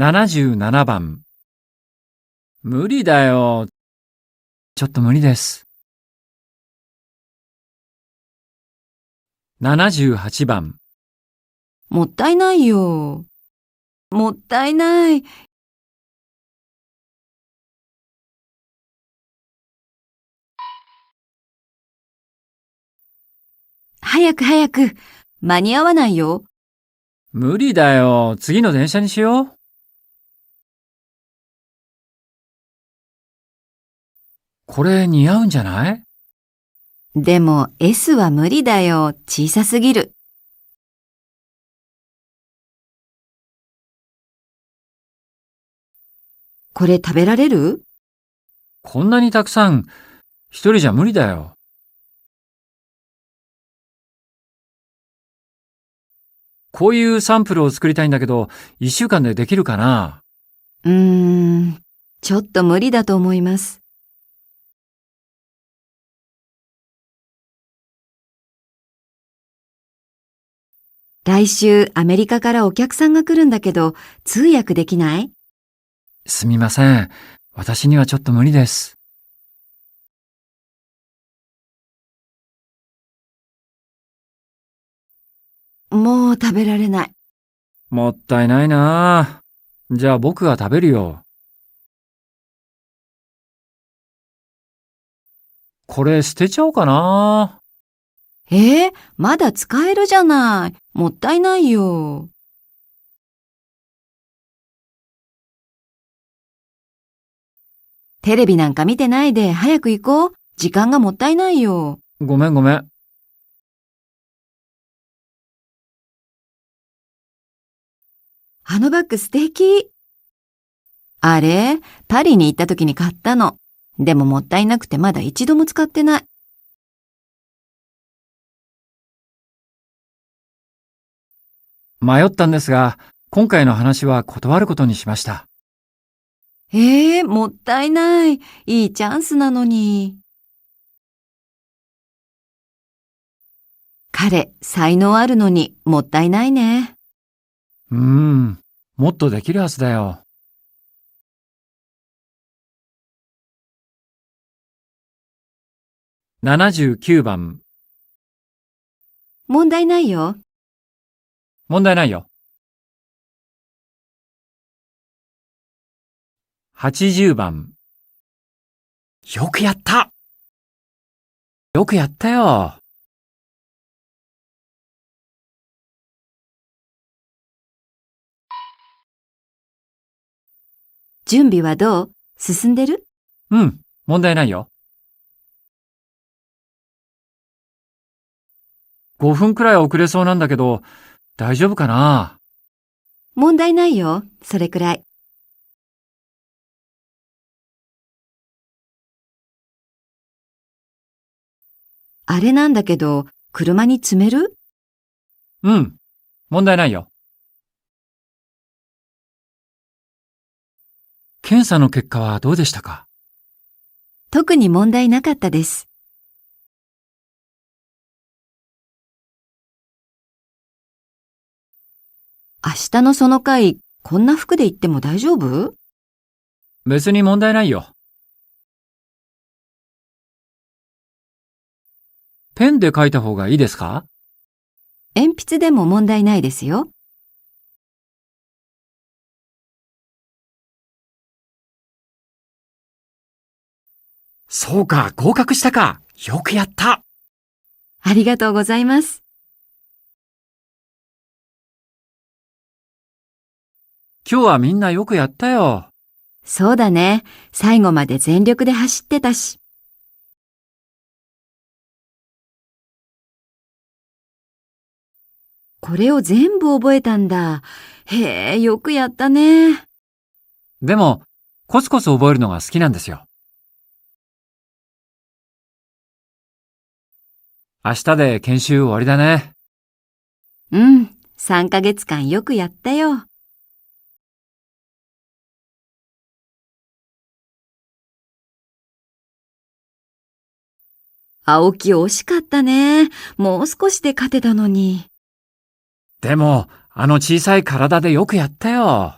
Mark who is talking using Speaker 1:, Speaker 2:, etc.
Speaker 1: 77番。無理だよ。ちょっと無理です。78番。
Speaker 2: もったいないよ。もったいない。早く早く。間に合わないよ。
Speaker 1: 無理だよ。次の電車にしよう。これ似合うんじゃない？
Speaker 2: でも S は無理だよ。小さすぎる。これ食べられる？
Speaker 1: こんなにたくさん、一人じゃ無理だよ。こういうサンプルを作りたいんだけど、1週間でできるかな？
Speaker 2: ちょっと無理だと思います。来週アメリカからお客さんが来るんだけど、通訳できない？
Speaker 1: すみません。私にはちょっと無理です。
Speaker 2: もう食べられない。
Speaker 1: もったいないなあ。じゃあ僕が食べるよ。これ捨てちゃおうかな。
Speaker 2: まだ使えるじゃない。もったいないよ。テレビなんか見てないで早く行こう。時間がもったいないよ。
Speaker 1: ごめんごめん。
Speaker 2: あのバッグ素敵。あれ、パリに行った時に買ったの。でももったいなくてまだ一度も使ってない。
Speaker 1: 迷ったんですが、今回の話は断ることにしました。
Speaker 2: もったいない。いいチャンスなのに。彼、才能あるのにもったいないね。
Speaker 1: もっとできるはずだよ。79番。
Speaker 2: 問題ないよ。
Speaker 1: 問題ないよ。80番。よくやった！よくやったよ。
Speaker 2: 準備はどう？進んでる？
Speaker 1: 問題ないよ。5分くらい遅れそうなんだけど、大丈夫かな？
Speaker 2: 問題ないよ。それくらい。あれなんだけど、車に積める？
Speaker 1: 問題ないよ。検査の結果はどうでしたか？
Speaker 2: 特に問題なかったです。明日のその会、こんな服で行っても大丈夫？
Speaker 1: 別に問題ないよ。ペンで書いた方がいいですか？
Speaker 2: 鉛筆でも問題ないですよ。
Speaker 1: そうか、合格したか。よくやった。
Speaker 2: ありがとうございます。
Speaker 1: 今日はみんなよくやったよ。
Speaker 2: そうだね。最後まで全力で走ってたし。これを全部覚えたんだ。へえ、よくやったね。
Speaker 1: でも、コツコツ覚えるのが好きなんですよ。明日で研修終わりだね。
Speaker 2: 3ヶ月間よくやったよ。青木惜しかったね。もう少しで勝てたのに。
Speaker 1: でも、あの小さい体でよくやったよ。